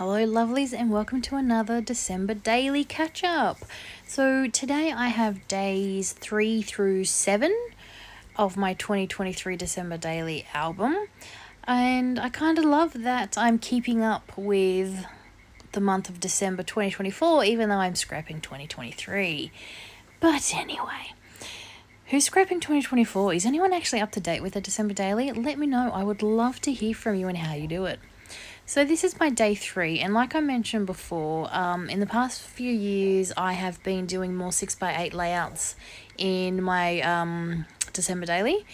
Hello lovelies and welcome to another December daily catch up. So today I have days 3 through 7 of my 2023 December daily album, and I kind of love that I'm keeping up with the month of December 2024 even though I'm scrapping 2023. But anyway, who's scrapping 2024? Is anyone actually up to date with the December daily? Let me know. I would love to hear from you and how you do it. So this is my day 3, and like I mentioned before, in the past few years I have been doing more 6x8 layouts in my December daily.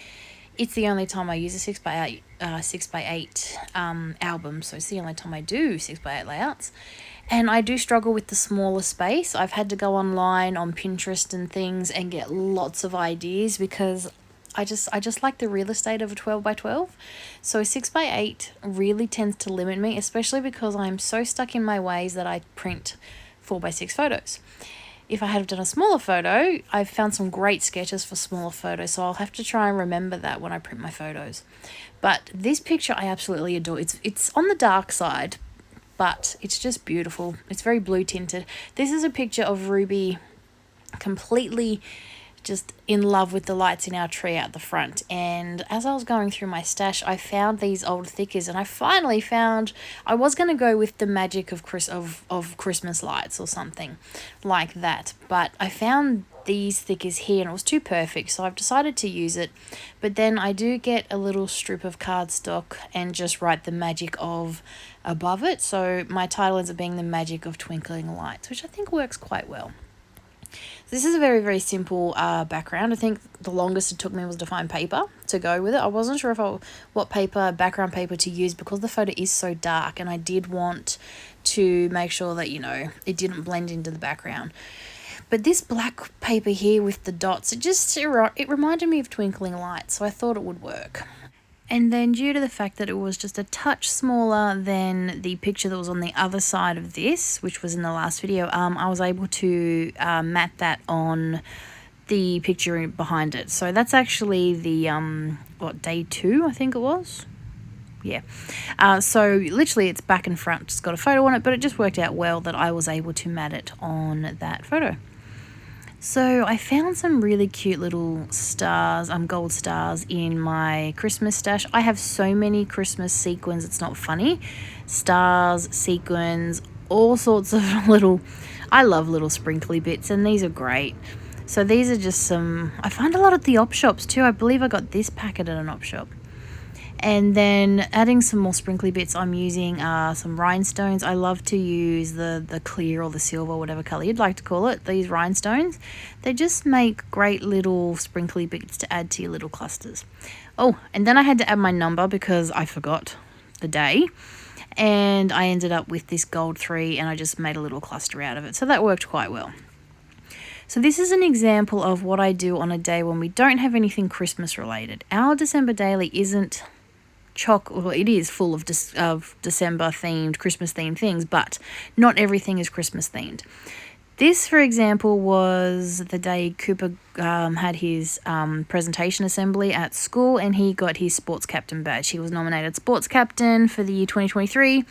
It's the only time I use a 6x8 album, so it's the only time I do 6x8 layouts. And I do struggle with the smaller space. I've had to go online on Pinterest and things and get lots of ideas because I just like the real estate of a 12x12. So 6x8 really tends to limit me, especially because I'm so stuck in my ways that I print 4x6 photos. If I had done a smaller photo, I've found some great sketches for smaller photos, so I'll have to try and remember that when I print my photos. But this picture I absolutely adore. It's on the dark side, but it's just beautiful. It's very blue tinted. This is a picture of Ruby completely just in love with the lights in our tree out the front. And as I was going through my stash, I found these old thickers, and I finally found, I was going to go with the magic of Christmas lights or something like that, but I found these thickers here and it was too perfect, so I've decided to use it. But then I do get a little strip of cardstock and just write the magic of above it, so my title ends up being the magic of twinkling lights, which I think works quite well. This is a very, very simple background. I think the longest it took me was to find paper to go with it. I wasn't sure what background paper to use because the photo is so dark, and I did want to make sure that, it didn't blend into the background. But this black paper here with the dots, it reminded me of twinkling lights, so I thought it would work. And then due to the fact that it was just a touch smaller than the picture that was on the other side of this, which was in the last video, I was able to mat that on the picture behind it. So that's actually the, day 2, I think it was? Yeah. So literally it's back and front. It's got a photo on it, but it just worked out well that I was able to mat it on that photo. So I found some really cute little stars, gold stars in my Christmas stash. I have so many Christmas sequins, it's not funny. Stars, sequins, all sorts of I love little sprinkly bits, and these are great. So these are just I find a lot at the op shops too. I believe I got this packet at an op shop. And then adding some more sprinkly bits, I'm using some rhinestones. I love to use the clear or the silver, whatever colour you'd like to call it, these rhinestones. They just make great little sprinkly bits to add to your little clusters. Oh, and then I had to add my number because I forgot the day. And I ended up with this gold 3, and I just made a little cluster out of it. So that worked quite well. So this is an example of what I do on a day when we don't have anything Christmas related. Our December daily isn't it is full of December themed, Christmas themed things, but not everything is Christmas themed. This, for example, was the day Cooper had his presentation assembly at school, and he got his sports captain badge. He was nominated sports captain for the year 2023,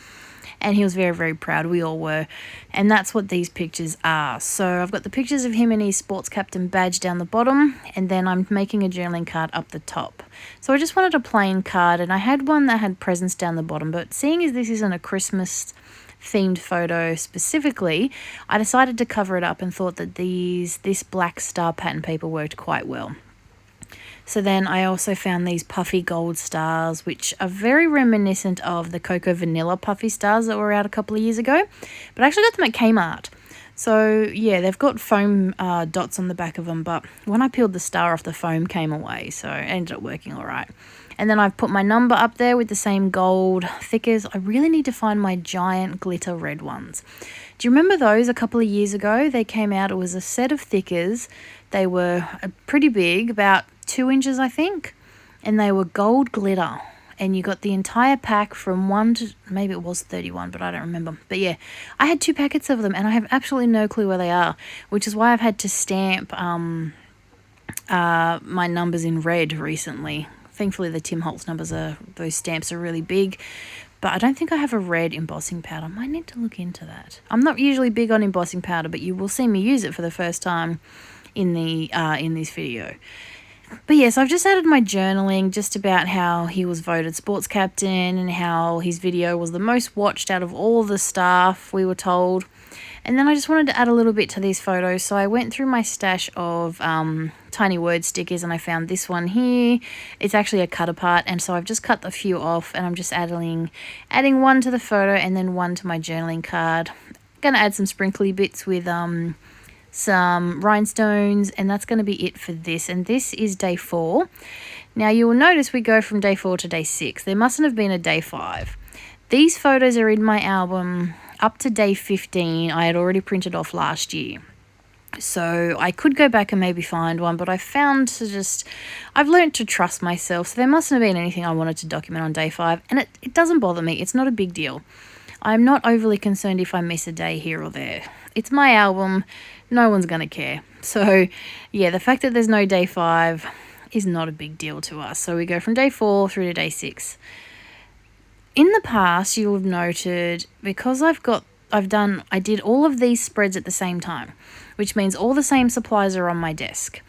and he was very, very proud. We all were. And that's what these pictures are. So I've got the pictures of him and his sports captain badge down the bottom, and then I'm making a journaling card up the top. So I just wanted a plain card, and I had one that had presents down the bottom, but seeing as this isn't a Christmas themed photo specifically, I decided to cover it up and thought that this black star pattern paper worked quite well. So then I also found these puffy gold stars, which are very reminiscent of the Cocoa Vanilla puffy stars that were out a couple of years ago. But I actually got them at Kmart. So yeah, they've got foam dots on the back of them, but when I peeled the star off, the foam came away. So it ended up working all right. And then I've put my number up there with the same gold thickers. I really need to find my giant glitter red ones. Do you remember those a couple of years ago? They came out, it was a set of thickers. They were pretty big, about 2 inches, I think. And they were gold glitter. And you got the entire pack from 1 to, maybe it was 31, but I don't remember. But yeah, I had 2 packets of them, and I have absolutely no clue where they are, which is why I've had to stamp my numbers in red recently. Thankfully, the Tim Holtz numbers those stamps are really big. but I don't think I have a red embossing powder. I might need to look into that. I'm not usually big on embossing powder, but you will see me use it for the first time in this video. But yes, I've just added my journaling just about how he was voted sports captain and how his video was the most watched out of all the staff, we were told. And then I just wanted to add a little bit to these photos. So I went through my stash of tiny word stickers and I found this one here. It's actually a cut apart, and so I've just cut a few off and I'm just adding one to the photo and then one to my journaling card. I'm going to add some sprinkly bits with some rhinestones, and that's going to be it for this. And this is day 4. Now you will notice we go from day 4 to day 6. There mustn't have been a day 5. These photos are in my album up to day 15. I had already printed off last year, so I could go back and maybe find one, but I've learned to trust myself, so there mustn't have been anything I wanted to document on day 5, and it doesn't bother me. It's not a big deal. I'm not overly concerned if I miss a day here or there. It's my album. No one's going to care. So, yeah, the fact that there's no day 5 is not a big deal to us. So we go from day 4 through to day 6. In the past, you'll have noted, because I did all of these spreads at the same time, which means all the same supplies are on my desk,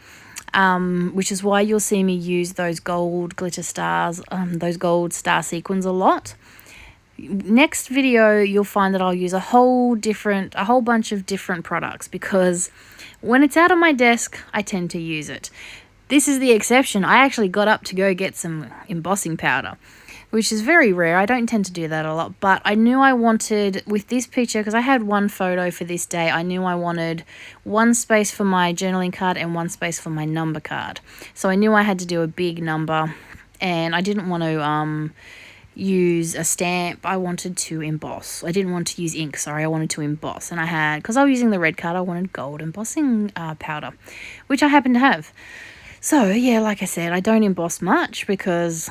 which is why you'll see me use those gold glitter stars, those gold star sequins a lot. Next video, you'll find that I'll use a whole bunch of different products, because when it's out on my desk, I tend to use it. This is the exception. I actually got up to go get some embossing powder, which is very rare. I don't tend to do that a lot, but I knew I wanted, with this picture, because I had one photo for this day, I knew I wanted one space for my journaling card and one space for my number card. So I knew I had to do a big number, and I didn't want to use a stamp. I wanted to emboss. I didn't want to use ink, sorry, I wanted to emboss. And I had, because I was using the red card, I wanted gold embossing powder, which I happen to have. So yeah, like I said, I don't emboss much because,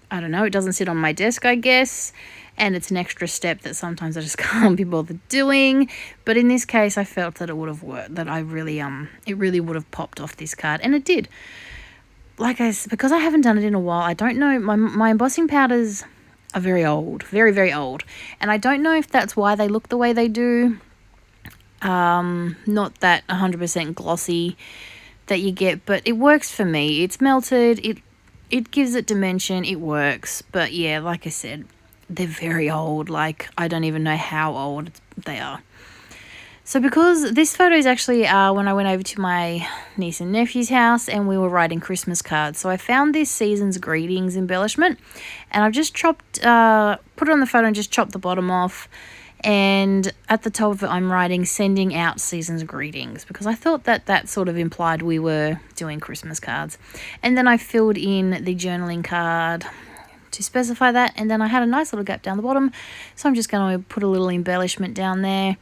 I don't know, it doesn't sit on my desk, I guess, and it's an extra step that sometimes I just can't be bothered doing. But in this case, I felt that it would have worked, that it really would have popped off this card, and it did. Because I haven't done it in a while, I don't know, my embossing powders are very old, very, very old, and I don't know if that's why they look the way they do. Not that 100% glossy that you get, but it works for me. It's melted, it gives it dimension, it works. But yeah, like I said, they're very old. Like, I don't even know how old they are. So because this photo is actually when I went over to my niece and nephew's house and we were writing Christmas cards. So I found this season's greetings embellishment, and I've just put it on the photo and just chopped the bottom off. And at the top of it, I'm writing sending out season's greetings, because I thought that sort of implied we were doing Christmas cards. And then I filled in the journaling card to specify that. And then I had a nice little gap down the bottom. So I'm just going to put a little embellishment down there.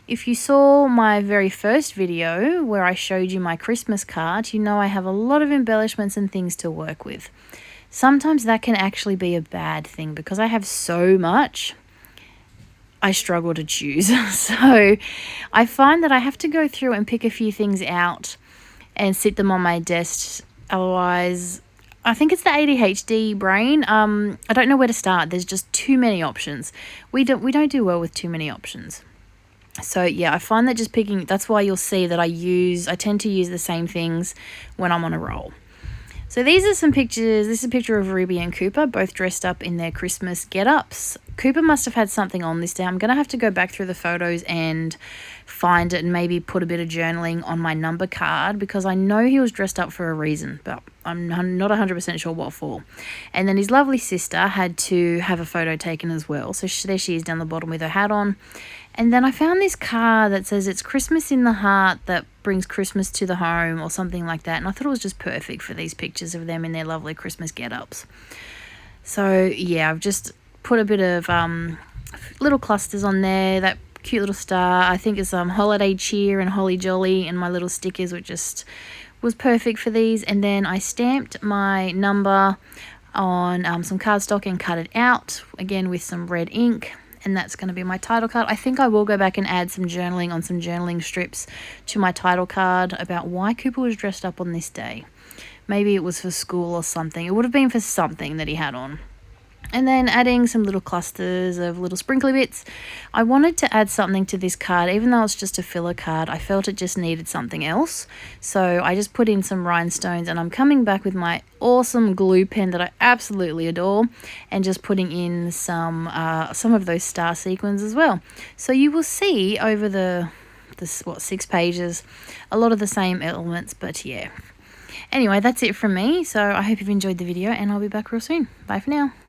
If you saw my very first video where I showed you my Christmas card, you know I have a lot of embellishments and things to work with. Sometimes that can actually be a bad thing, because I have so much, I struggle to choose. So I find that I have to go through and pick a few things out and sit them on my desk. Otherwise, I think it's the ADHD brain. I don't know where to start. There's just too many options. We don't do well with too many options. So yeah, I find that just picking, that's why you'll see that I tend to use the same things when I'm on a roll. So these are some pictures. This is a picture of Ruby and Cooper, both dressed up in their Christmas get-ups. Cooper must have had something on this day. I'm going to have to go back through the photos and find it and maybe put a bit of journaling on my number card, because I know he was dressed up for a reason, but I'm not 100% sure what for. And then his lovely sister had to have a photo taken as well. So there she is down the bottom with her hat on. And then I found this card that says it's Christmas in the heart that brings Christmas to the home, or something like that. And I thought it was just perfect for these pictures of them in their lovely Christmas get-ups. So yeah, I've just put a bit of little clusters on there. That cute little star, I think it's holiday cheer and holly jolly, and my little stickers, which just was perfect for these. And then I stamped my number on some cardstock and cut it out, again with some red ink. And that's going to be my title card. I think I will go back and add some journaling on some journaling strips to my title card about why Cooper was dressed up on this day. Maybe it was for school or something. It would have been for something that he had on. And then adding some little clusters of little sprinkly bits. I wanted to add something to this card, even though it's just a filler card. I felt it just needed something else. So I just put in some rhinestones, and I'm coming back with my awesome glue pen that I absolutely adore, and just putting in some of those star sequins as well. So you will see over the 6 pages, a lot of the same elements, but yeah. Anyway, that's it from me. So I hope you've enjoyed the video, and I'll be back real soon. Bye for now.